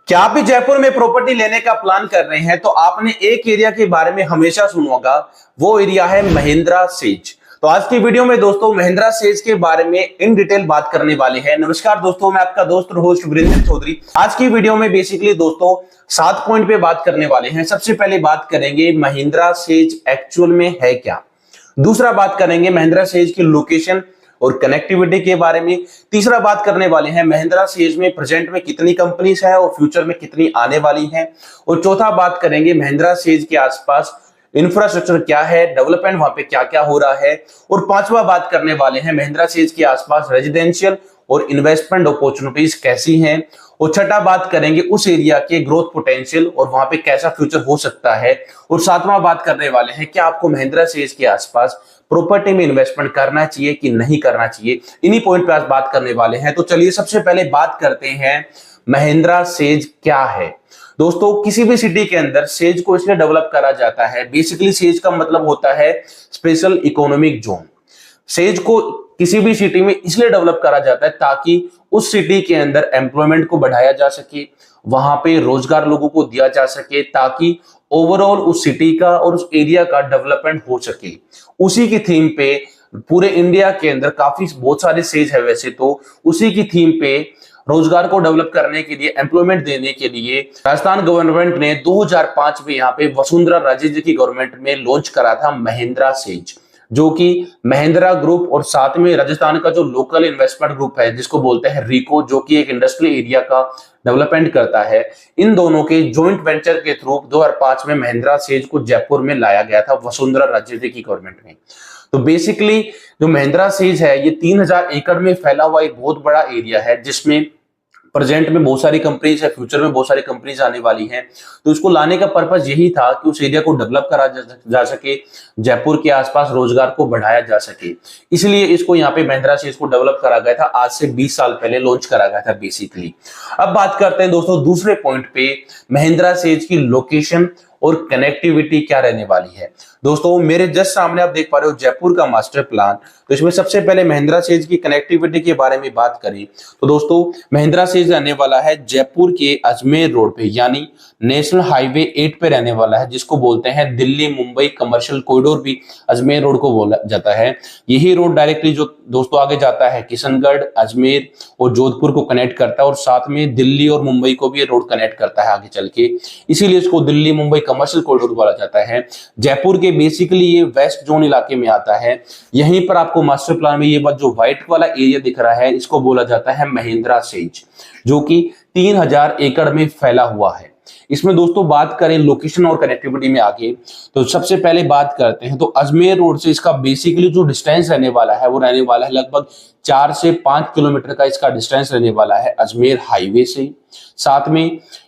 क्या आप भी जयपुर में प्रॉपर्टी लेने का प्लान कर रहे हैं तो आपने एक एरिया के बारे में हमेशा सुना होगा। वो एरिया है महिंद्रा सेज। तो आज की वीडियो में दोस्तों महिंद्रा सेज के बारे में इन डिटेल बात करने वाले हैं। नमस्कार दोस्तों, मैं आपका दोस्त और होस्ट वीरेंद्र चौधरी। आज की वीडियो में बेसिकली दोस्तों 7 पॉइंट पे बात करने वाले हैं। सबसे पहले बात करेंगे महिंद्रा सेज एक्चुअल में है क्या। दूसरा बात करेंगे महिंद्रा सेज की लोकेशन और कनेक्टिविटी के बारे में। तीसरा बात करने वाले हैं महिंद्रा सेज में प्रेजेंट में कितनी कंपनीज है और फ्यूचर में कितनी आने वाली हैं। और चौथा बात करेंगे महिंद्रा सेज के आसपास इंफ्रास्ट्रक्चर क्या है, डेवलपमेंट वहां पे क्या क्या हो रहा है। और पांचवा बात करने वाले हैं महिंद्रा सेज के आसपास रेजिडेंशियल और इन्वेस्टमेंट अपॉर्चुनिटीज कैसी हैं। और छठा बात करेंगे उस एरिया के ग्रोथ पोटेंशियल और वहां पे कैसा फ्यूचर हो सकता है। और सातवां बात करने वाले हैं क्या आपको महिंद्रा सेज के आसपास प्रॉपर्टी में इन्वेस्टमेंट करना चाहिए कि नहीं करना चाहिए। इन्हीं पॉइंट पे आज बात करने वाले हैं। तो चलिए सबसे पहले बात करते हैं महिंद्रा सेज क्या है। दोस्तों किसी भी सिटी के अंदर सेज को इसलिए डेवलप करा जाता है, बेसिकली सेज का मतलब होता है स्पेशल इकोनॉमिक जोन। सेज को किसी भी सिटी में इसलिए डेवलप करा जाता है ताकि उस सिटी के अंदर एम्प्लॉयमेंट को बढ़ाया जा सके, वहां पे रोजगार लोगों को दिया जा सके, ताकि ओवरऑल उस सिटी का और उस एरिया का डेवलपमेंट हो सके। उसी की थीम पे पूरे इंडिया के अंदर बहुत सारे सेज है वैसे तो, उसी की थीम पे रोजगार को डेवलप करने के लिए, एम्प्लॉयमेंट देने के लिए राजस्थान गवर्नमेंट ने 2005 में यहाँ पे वसुंधरा राजे जी की गवर्नमेंट में लॉन्च करा था महिंद्रा सेज, जो कि महिंद्रा ग्रुप और साथ में राजस्थान का जो लोकल इन्वेस्टमेंट ग्रुप है जिसको बोलते हैं रिको, जो कि एक इंडस्ट्रियल एरिया का डेवलपमेंट करता है, इन दोनों के जॉइंट वेंचर के थ्रू 2005 में महिंद्रा सेज को जयपुर में लाया गया था वसुंधरा राजे जी की गवर्नमेंट में। तो बेसिकली जो महिंद्रा सेज है ये 3000 एकड़ में फैला हुआ एक बहुत बड़ा एरिया है, जिसमें प्रेजेंट में बहुत सारी कंपनीज है, फ्यूचर में बहुत सारी कंपनीज आने वाली हैं। तो इसको लाने का पर्पस यही था कि उस एरिया को डेवलप करा जा सके, जयपुर के आसपास रोजगार को बढ़ाया जा सके। इसलिए इसको यहाँ पे महिंद्रा सेज को डेवलप करा गया था। आज से 20 साल पहले लॉन्च करा गया था बेसिकली। अब बात करते हैं दोस्तों दूसरे पॉइंट पे, महिंद्रा सेज की लोकेशन और कनेक्टिविटी क्या रहने वाली है। दोस्तों मेरे जस्ट सामने आप देख पा रहे हो जयपुर का मास्टर प्लान। तो इसमें सबसे पहले महिंद्रा सेज की कनेक्टिविटी के बारे में बात करें तो दोस्तों महिंद्रा सेज रहने वाला है जयपुर के अजमेर रोड पे, यानी नेशनल हाईवे 8 पे रहने वाला है, जिसको बोलते हैं दिल्ली मुंबई कमर्शियल कॉरिडोर भी अजमेर रोड को बोला जाता है। यही रोड डायरेक्टली जो दोस्तों आगे जाता है किशनगढ़, अजमेर और जोधपुर को कनेक्ट करता है, और साथ में दिल्ली और मुंबई को भी ये रोड कनेक्ट करता है आगे चल के। इसीलिए इसको दिल्ली मुंबई कमर्शियल कॉरिडोर बोला जाता है। जयपुर के बेसिकली ये वेस्ट जोन इलाके में आता है। यहीं पर आपको मास्टर प्लान में ये बात जो व्हाइट वाला एरिया दिख रहा है इसको बोला जाता है महिंद्रा सेज, जो कि 3000 एकड़ में फैला हुआ है। इसमें दोस्तों बात करें लोकेशन और कनेक्टिविटी में आगे, तो सबसे पहले बात करते हैं तो अजमेर रोड से इसका बेसिकली जो डिस्टेंस रहने वाला है वो रहने वाला है लगभग 4 से 5 किलोमीटर का इसका डिस्टेंस रहने वाला है अजमेर हाईवे से। साथ में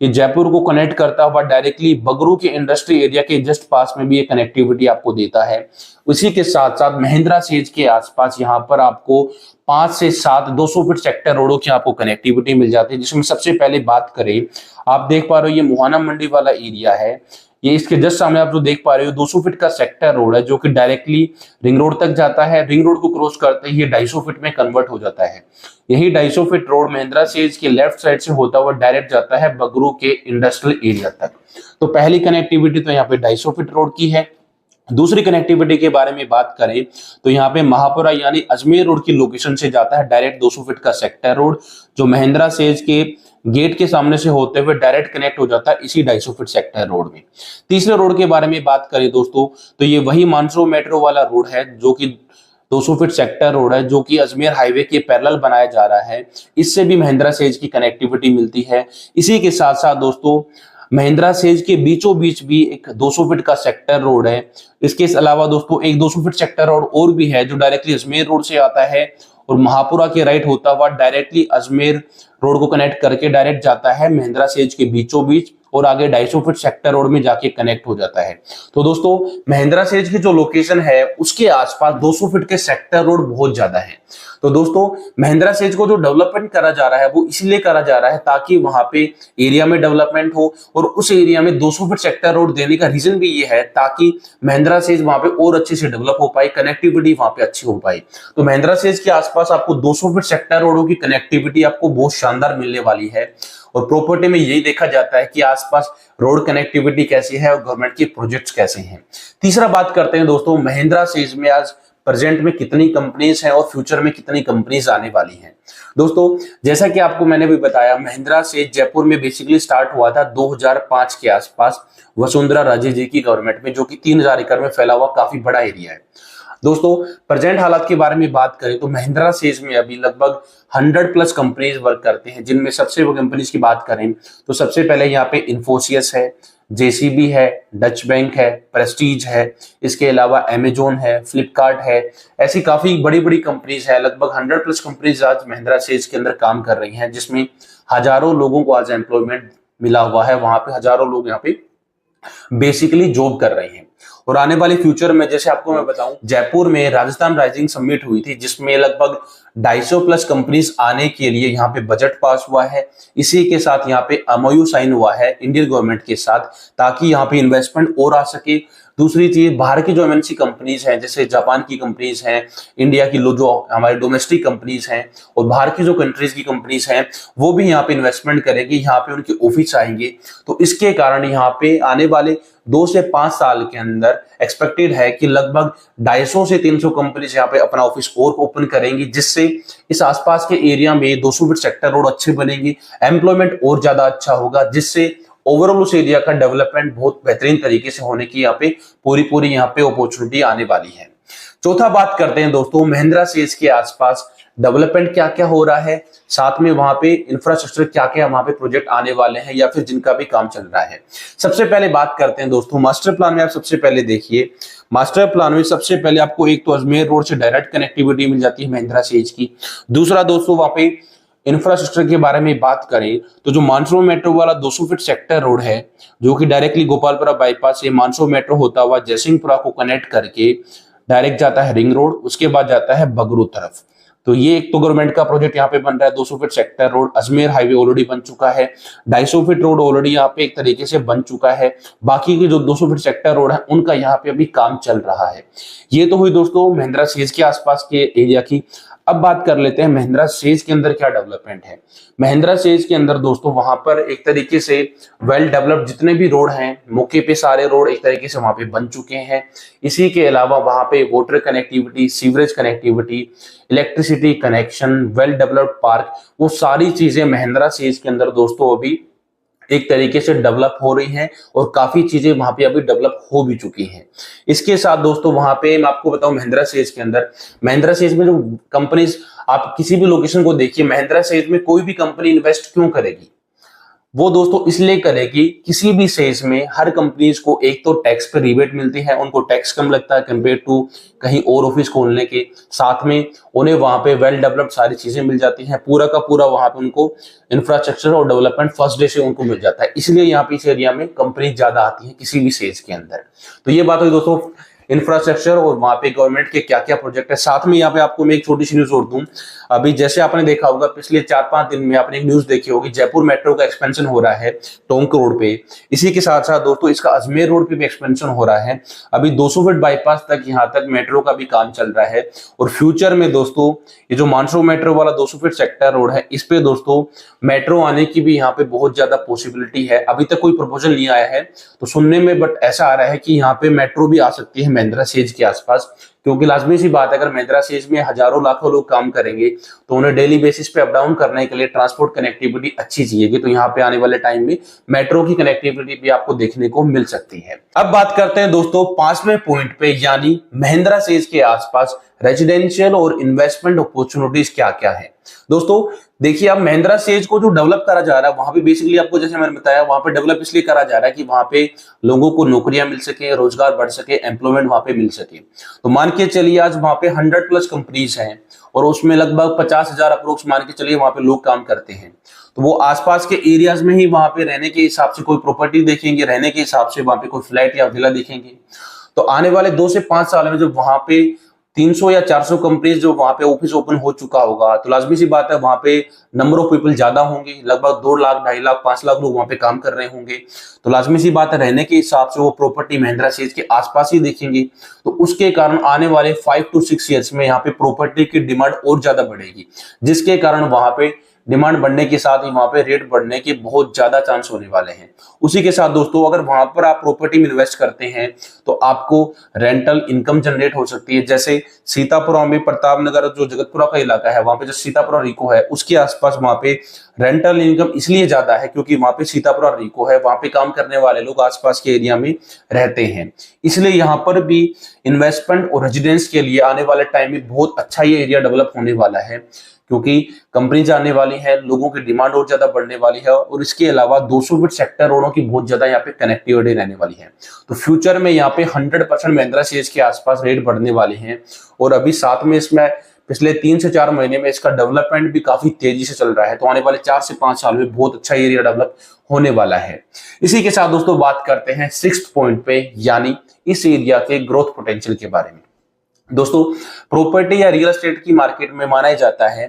ये जयपुर को कनेक्ट करता हुआ डायरेक्टली बगरू के इंडस्ट्री एरिया के जस्ट पास में भी ये कनेक्टिविटी आपको देता है। उसी के साथ साथ महिंद्रा सेज के आसपास यहाँ पर आपको 5 से 7 200 फीट सेक्टर रोडों की आपको कनेक्टिविटी मिल जाती है। जिसमें सबसे पहले बात करें, आप देख पा रहे हो ये मुहाना मंडी वाला एरिया है। ये इसके जस्ट सामने आप जो देख पा रहे हो 200 फीट का सेक्टर रोड है, जो कि डायरेक्टली रिंग रोड तक जाता है। रिंग रोड को क्रॉस करते ही ये 250 फीट में कन्वर्ट हो जाता है। यही 250 फीट रोड महिंद्रा सेज के लेफ्ट साइड से होता हुआ डायरेक्ट जाता है बगरू के इंडस्ट्रियल एरिया तक। तो पहली कनेक्टिविटी तो यहाँ पे 250 फीट रोड की है। दूसरी कनेक्टिविटी के बारे में बात करें तो यहाँ पे महापुरा यानी अजमेर रोड की लोकेशन से जाता है डायरेक्ट 200 फीट का सेक्टर रोड, जो महिंद्रा सेज के गेट के सामने से होते हुए डायरेक्ट कनेक्ट हो जाता है इसी 250 फीट सेक्टर रोड में। तीसरे रोड के बारे में बात करें दोस्तों तो ये वही मानसरोवर मेट्रो वाला रोड है, जो कि 200 फीट सेक्टर रोड है, जो कि अजमेर हाईवे के पैरेलल बनाया जा रहा है। इससे भी महिंद्रा सेज की कनेक्टिविटी मिलती है। इसी के साथ साथ दोस्तों महिंद्रा सेज के बीचों बीच भी एक 200 फीट का सेक्टर रोड है। इसके अलावा दोस्तों एक 200 फीट सेक्टर रोड और भी है, जो डायरेक्टली अजमेर रोड से आता है और महापुरा के राइट होता हुआ डायरेक्टली अजमेर रोड को कनेक्ट करके डायरेक्ट जाता है महिंद्रा सेज के बीचों बीच और आगे 250 फीट सेक्टर रोड में जाके कनेक्ट हो जाता है। तो दोस्तों महिंद्रा सेज की जो लोकेशन है उसके आसपास 200 फीट के सेक्टर रोड बहुत ज्यादा है। तो दोस्तों महिंद्रा सेज को जो डेवलपमेंट करा जा रहा है वो इसलिए करा जा रहा है ताकि वहां पे एरिया में डेवलपमेंट हो, और उस एरिया में 200 फीट सेक्टर रोड देने का रीजन भी ये है ताकि महिंद्रा सेज वहां पे और अच्छे से डेवलप हो पाए, कनेक्टिविटी वहां पे अच्छी हो पाए। तो महिंद्रा सेज के आसपास आपको 200 फीट सेक्टर रोडों की कनेक्टिविटी आपको बहुत शानदार मिलने वाली है, और प्रॉपर्टी में यही देखा जाता है कि आसपास रोड कनेक्टिविटी कैसी है और गवर्नमेंट के प्रोजेक्ट्स कैसे हैं। तीसरा बात करते हैं दोस्तों महिंद्रा सेज में आज प्रेजेंट में कितनी कंपनीज हैं और फ्यूचर में कितनी कंपनीज आने वाली हैं। दोस्तों जैसा कि आपको मैंने भी बताया, महिंद्रा सेज जयपुर में बेसिकली स्टार्ट हुआ था 2005 के आसपास वसुंधरा राजे जी की गवर्नमेंट में, जो कि 3000 एकड़ में फैला हुआ काफी बड़ा एरिया है। दोस्तों प्रेजेंट हालात के बारे में बात करें तो महिंद्रा सेज में अभी लगभग 100+ कंपनीज वर्क करते हैं, जिनमें सबसे वो कंपनीज की बात करें तो सबसे पहले यहाँ पे इन्फोसिस है, जेसीबी है, डच बैंक है, प्रेस्टीज है, इसके अलावा अमेजोन है, फ्लिपकार्ट है, ऐसी काफी बड़ी बड़ी कंपनीज है। लगभग 100+ कंपनीज आज महिंद्रा सेज के अंदर काम कर रही हैं, जिसमें हजारों लोगों को आज एम्प्लॉयमेंट मिला हुआ है। वहां पे हजारों लोग यहाँ पे बेसिकली जॉब कर रहे हैं। और आने वाले फ्यूचर में जैसे आपको मैं बताऊं, जयपुर में राजस्थान राइजिंग समिट हुई थी, जिसमें लगभग 250+ कंपनीज आने के लिए यहाँ पे बजट पास हुआ है। इसी के साथ यहाँ पे एमओयू साइन हुआ है इंडियन गवर्नमेंट के साथ, ताकि यहाँ पे इन्वेस्टमेंट और आ सके। दूसरी चीज, बाहर की जो एमएनसी कंपनीज हैं, जैसे जापान की कंपनीज हैं, इंडिया की जो हमारी डोमेस्टिक कंपनीज हैं, और बाहर की जो कंट्रीज की कंपनीज हैं, वो भी यहाँ पे इन्वेस्टमेंट करेंगी, यहाँ पे उनके ऑफिस आएंगे। तो इसके कारण यहाँ पे आने वाले 2 से 5 साल के अंदर एक्सपेक्टेड है कि लगभग 250 से 300 कंपनीज यहाँ पे अपना ऑफिस और ओपन करेंगी, जिससे इस आसपास के एरिया में 200 फीट सेक्टर रोड अच्छे बनेंगे, एम्प्लॉयमेंट और ज्यादा अच्छा होगा, जिससे ओवरऑल उस एरिया का डेवलपमेंट बहुत बेहतरीन तरीके से होने की यहाँ पे पूरी यहाँ पे अपॉर्चुनिटी आने वाली है। चौथा बात करते हैं दोस्तों महिंद्रा सेज के आसपास डेवलपमेंट क्या क्या हो रहा है, साथ में वहां पे इंफ्रास्ट्रक्चर क्या क्या वहां पे प्रोजेक्ट आने वाले हैं या फिर जिनका भी काम चल रहा है। सबसे पहले बात करते हैं दोस्तों मास्टर प्लान में। आप सबसे पहले देखिए, मास्टर प्लान में सबसे पहले आपको एक तो अजमेर रोड से डायरेक्ट कनेक्टिविटी मिल जाती है महिंद्रा सेज की। दूसरा दोस्तों वहां पे इंफ्रास्ट्रक्चर के बारे में बात करें तो जो मानसरोवर मेट्रो वाला 200 फीट सेक्टर रोड है, जो कि डायरेक्टली गोपालपुरा बाईपास से मानसरोवर मेट्रो होता हुआ जयसिंहपुरा को कनेक्ट करके डायरेक्ट जाता है रिंग रोड, उसके बाद जाता है बगरू तरफ। तो ये एक तो गवर्नमेंट का प्रोजेक्ट यहाँ पे बन रहा है। 200 feet sector road, Ajmer highway already बन चुका है, 250 फीट रोड ऑलरेडी यहाँ पे एक तरीके से बन चुका है। बाकी की जो 200 फीट सेक्टर रोड है उनका यहाँ पे अभी काम चल रहा है। ये तो हुई दोस्तों महिंद्रा सेज के आसपास के एरिया की। अब बात कर लेते हैं महिंद्रा सेज के अंदर क्या डेवलपमेंट है। महिंद्रा सेज के अंदर दोस्तों वहां पर एक तरीके से वेल डेवलप्ड जितने भी रोड हैं, मौके पे सारे रोड एक तरीके से वहां पे बन चुके हैं। इसी के अलावा वहां पे water connectivity, sewerage connectivity, electricity connection, well developed park, वो सारी चीजें महिंद्रा सेज के अंदर दोस्तों अभी एक तरीके से डेवलप हो रही हैं, और काफी चीजें वहां पे अभी डेवलप हो भी चुकी हैं। इसके साथ दोस्तों वहां पे मैं आपको बताऊं महिंद्रा सेज के अंदर, महिंद्रा सेज में जो कंपनीज, आप किसी भी लोकेशन को देखिए, महिंद्रा सेज में कोई भी कंपनी इन्वेस्ट क्यों करेगी? वो दोस्तों इसलिए करेगी, किसी भी सेज में हर कंपनीज को एक तो टैक्स पे रिबेट मिलती है, उनको टैक्स कम लगता है कंपेयर टू कहीं और ऑफिस खोलने के। साथ में उन्हें वहां पे वेल डेवलप्ड सारी चीजें मिल जाती हैं, पूरा का पूरा वहां पे उनको इंफ्रास्ट्रक्चर और डेवलपमेंट फर्स्ट डे से उनको मिल जाता है। इसलिए यहाँ पे इस एरिया में कंपनी ज्यादा आती है किसी भी सेज के अंदर। तो ये बात हुई दोस्तों इंफ्रास्ट्रक्चर और वहां पे गवर्नमेंट के क्या क्या प्रोजेक्ट है। साथ में यहाँ पे आपको मैं एक छोटी सी न्यूज और दूं, अभी जैसे आपने देखा होगा पिछले 4-5 दिन में आपने एक न्यूज देखी होगी, जयपुर मेट्रो का एक्सपेंशन हो रहा है टोंक रोड पे। इसी के साथ साथ दोस्तों इसका अजमेर रोड पे भी एक्सपेंशन हो रहा है। अभी 200 फीट बाईपास तक यहाँ तक मेट्रो का भी काम चल रहा है। और फ्यूचर में दोस्तों ये जो मानसरोवर मेट्रो वाला 200 फीट सेक्टर रोड है, इस पे दोस्तों मेट्रो आने की भी यहाँ पे बहुत ज्यादा पॉसिबिलिटी है। अभी तक कोई प्रपोजल नहीं आया है तो सुनने में, बट ऐसा आ रहा है कि यहाँ पे मेट्रो भी आ सकती है महिंद्रा सेज के आसपास, क्योंकि लाजमी सी बात है अगर महिंद्रा सेज में हजारों लाखों लोग काम करेंगे तो उन्हें डेली बेसिस पे अप डाउन करने के लिए ट्रांसपोर्ट कनेक्टिविटी अच्छी चाहिए। तो यहाँ पे आने वाले टाइम में मेट्रो की कनेक्टिविटी भी आपको देखने को मिल सकती है। अब बात करते हैं दोस्तों 5वें पॉइंट पे, यानी महिंद्रा सेज के आसपास रेजिडेंशियल और इन्वेस्टमेंट अपॉर्चुनिटीज क्या क्या है। दोस्तों देखिए, अब महिंद्रा सेज को जो डेवलप करा जा रहा है वहां पे बेसिकली आपको जैसे मैंने बताया, वहां पे डेवलप इसलिए करा जा रहा है कि वहां पे लोगों को नौकरियां मिल सके, रोजगार बढ़ सके, एम्प्लॉयमेंट वहां पे मिल सके। तो मान के चलिए आज वहां पे 100+ कंपनीज हैं और उसमें लगभग 50,000 अप्रोक्स मान के चलिए वहां पे लोग काम करते हैं। तो वो आसपास के एरियाज में ही वहां पे रहने के हिसाब से कोई प्रॉपर्टी देखेंगे, रहने के हिसाब से वहां पे कोई फ्लैट या विला देखेंगे। तो आने वाले 2 से 5 साल में जब वहां पे 300 या 400 कंपनीज जो वहां पे ऑफिस ओपन हो चुका होगा, तो लाजमी सी बात है वहां पे नंबर ऑफ पीपल ज्यादा होंगे, लगभग 2 लाख 2.5 लाख 5 लाख लोग वहां पे काम कर रहे होंगे। तो लाजमी सी बात है रहने के हिसाब से वो प्रॉपर्टी महिंद्रा सेज के आसपास ही देखेंगे। तो उसके कारण आने वाले 5 to 6 ईयर्स में यहाँ पे प्रॉपर्टी की डिमांड और ज्यादा बढ़ेगी, जिसके कारण वहां पे डिमांड बढ़ने के साथ ही वहां पे रेट बढ़ने के बहुत ज्यादा चांस होने वाले हैं। उसी के साथ दोस्तों अगर वहां पर आप प्रॉपर्टी में इन्वेस्ट करते हैं तो आपको रेंटल इनकम जनरेट हो सकती है। जैसे सीतापुरा में प्रतापनगर जो जगतपुरा का इलाका है, वहां पे जो सीतापुरा रिको है उसके आसपास वहां पे रेंटल इनकम इसलिए ज्यादा है क्योंकि वहां पे सीतापुरा रिको है, वहां पे काम करने वाले लोग आसपास के एरिया में रहते हैं। इसलिए यहाँ पर भी इन्वेस्टमेंट और रेजिडेंस के लिए आने वाले टाइम में बहुत अच्छा ये एरिया डेवलप होने वाला है, क्योंकि कंपनी आने वाली है, लोगों की डिमांड और ज्यादा बढ़ने वाली है और इसके अलावा 200 फीट सेक्टर रोडों की बहुत ज्यादा यहाँ पे कनेक्टिविटी रहने वाली है। तो फ्यूचर में यहाँ पे 100% महिंद्रा सेज के आसपास रेट बढ़ने वाले हैं। और अभी साथ में इसमें पिछले 3 से 4 महीने में इसका डेवलपमेंट भी काफी तेजी से चल रहा है। तो आने वाले 4 से 5 साल में बहुत अच्छा एरिया डेवलप होने वाला है। इसी के साथ दोस्तों बात करते हैं 6th पॉइंट पे, यानी इस एरिया के ग्रोथ पोटेंशियल के बारे में। दोस्तों प्रॉपर्टी या रियल एस्टेट की मार्केट में माना जाता है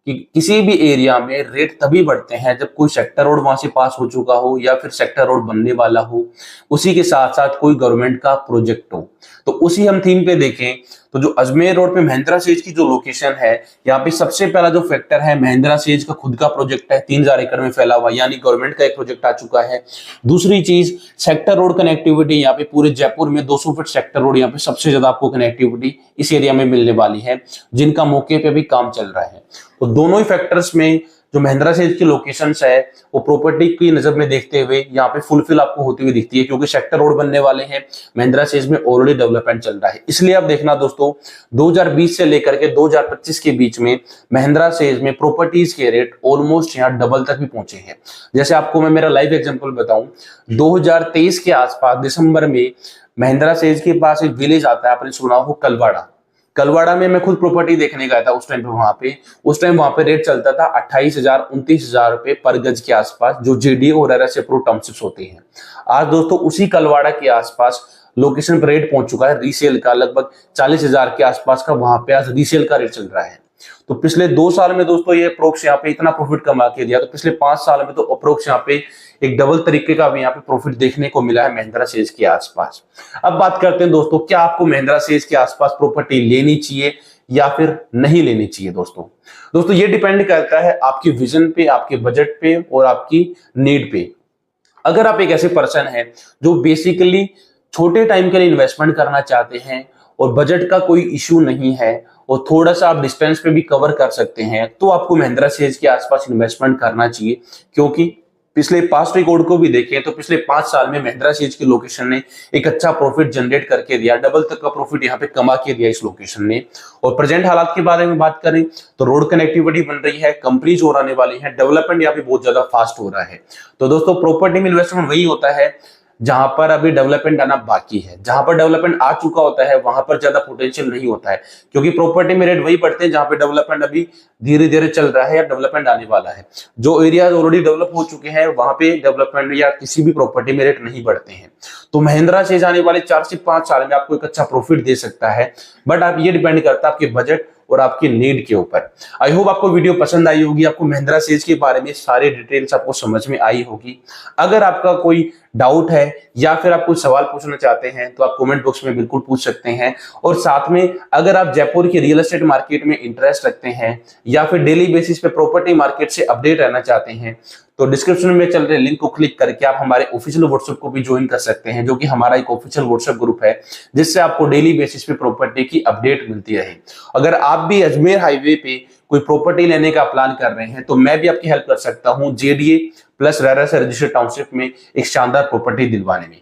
कि किसी भी एरिया में रेट तभी बढ़ते हैं जब कोई सेक्टर रोड वहां से पास हो चुका हो या फिर सेक्टर रोड बनने वाला हो, उसी के साथ साथ कोई गवर्नमेंट का प्रोजेक्ट हो। तो उसी हम थीम पे देखें तो जो अजमेर रोड पे महिंद्रा सेज की जो लोकेशन है, यहाँ पे सबसे पहला जो फैक्टर है महिंद्रा सेज का खुद का प्रोजेक्ट है 3000 एकड़ में फैला हुआ, यानी गवर्नमेंट का एक प्रोजेक्ट आ चुका है। दूसरी चीज सेक्टर रोड कनेक्टिविटी, यहाँ पे पूरे जयपुर में 200 फीट सेक्टर रोड यहाँ पे सबसे ज्यादा आपको कनेक्टिविटी इस एरिया में मिलने वाली है, जिनका मौके पे भी काम चल रहा है। तो दोनों ही फैक्टर्स में जो महिंद्रा सेज की लोकेशंस है वो प्रॉपर्टी की नजर में देखते हुए यहाँ पे फुलफिल आपको होती हुई दिखती है, क्योंकि सेक्टर रोड बनने वाले हैं, महिंद्रा सेज में ऑलरेडी डेवलपमेंट चल रहा है। इसलिए आप देखना दोस्तों 2020 से लेकर के 2025 के बीच में महिंद्रा सेज में प्रॉपर्टीज के रेट ऑलमोस्ट यहाँ डबल तक भी पहुंचे हैं। जैसे आपको मैं मेरा लाइव एग्जांपल बताऊं, 2023 के आसपास दिसंबर में महिंद्रा सेज के पास एक विलेज आता है, आपने सुना हो कलवाड़ा। कलवाड़ा में मैं खुद प्रॉपर्टी देखने गया था उस टाइम पे वहां पे रेट चलता था 28,000 29,000 रुपए पर गज के आसपास, जो जेडीए और RS अप्रूव्ड टाउनशिप्स होते हैं। आज दोस्तों उसी कलवाड़ा के आसपास लोकेशन पर रेट पहुंच चुका है रीसेल का, लगभग 40,000 के आसपास का वहां पे आज रीसेल का रेट चल रहा है। तो पिछले 2 साल में दोस्तों ये अप्रोक्स यहाँ पे इतना प्रॉफिट कमा के दिया, तो पिछले 5 साल में तो अप्रोक्स यहाँ पे एक डबल तरीके का भी यहाँ पे प्रॉफिट देखने को मिला है महिंद्रा सेज के आसपास। अब बात करते हैं दोस्तों, क्या आपको महिंद्रा सेज के आसपास प्रॉपर्टी लेनी चाहिए या फिर नहीं लेनी चाहिए। दोस्तों ये डिपेंड करता है आपके विजन पे, आपके बजट पे और आपकी नीड पे। अगर आप एक ऐसे पर्सन है जो बेसिकली छोटे टाइम के लिए इन्वेस्टमेंट करना चाहते हैं और बजट का कोई इश्यू नहीं है और थोड़ा सा आप डिस्टेंस पे भी कवर कर सकते हैं, तो आपको महिंद्रा सेज के आसपास इन्वेस्टमेंट करना चाहिए। क्योंकि पिछले पास्ट रिकॉर्ड को भी देखें तो पिछले 5 साल में महिंद्रा सेज की लोकेशन ने एक अच्छा प्रॉफिट जनरेट करके दिया, डबल तक का प्रॉफिट यहाँ पे कमा के दिया इस लोकेशन ने। और प्रेजेंट हालात के बारे में बात करें तो रोड कनेक्टिविटी बन रही है, कंपनीज और आने वाली है, डेवलपमेंट यहाँ पे बहुत ज्यादा फास्ट हो रहा है। तो दोस्तों प्रॉपर्टी में इन्वेस्टमेंट वही होता है जहां पर अभी डेवलपमेंट आना बाकी है। जहां पर डेवलपमेंट आ चुका होता है वहां पर ज्यादा पोटेंशियल नहीं होता है, क्योंकि प्रॉपर्टी में रेट वही बढ़ते हैं जहां पे डेवलपमेंट अभी धीरे धीरे चल रहा है या डेवलपमेंट आने वाला है। जो एरिया ऑलरेडी डेवलप हो चुके हैं वहां पे डेवलपमेंट या किसी भी प्रॉपर्टी में रेट नहीं बढ़ते हैं। तो महिंद्रा सेज आने वाले 4 से 5 साल में आपको एक अच्छा प्रॉफिट दे सकता है, बट आप ये डिपेंड करता है आपके बजट और आपकी नीड के ऊपर। आई होप आपको वीडियो पसंद आई होगी, आपको महिंद्रा सेज के बारे में सारे डिटेल्स आपको समझ में आई होगी। अगर आपका कोई डाउट है या फिर आप कोई सवाल पूछना चाहते हैं तो आप कमेंट बॉक्स में बिल्कुल पूछ सकते हैं। और साथ में अगर आप जयपुर की रियल एस्टेट मार्केट में इंटरेस्ट रखते हैं या फिर डेली बेसिस पे प्रॉपर्टी मार्केट से अपडेट रहना चाहते हैं तो डिस्क्रिप्शन में चल रहे लिंक को क्लिक करके आप हमारे ऑफिशियल व्हाट्सएप को भी ज्वाइन कर सकते हैं, जो कि हमारा एक ऑफिशियल व्हाट्सएप ग्रुप है जिससे आपको डेली बेसिस पे प्रॉपर्टी की अपडेट मिलती रहे। अगर आप भी अजमेर हाईवे पे कोई प्रॉपर्टी लेने का प्लान कर रहे हैं तो मैं भी आपकी हेल्प कर सकता हूं JDA+ RERA से रजिस्टर्ड टाउनशिप में एक शानदार प्रॉपर्टी दिलवाने में।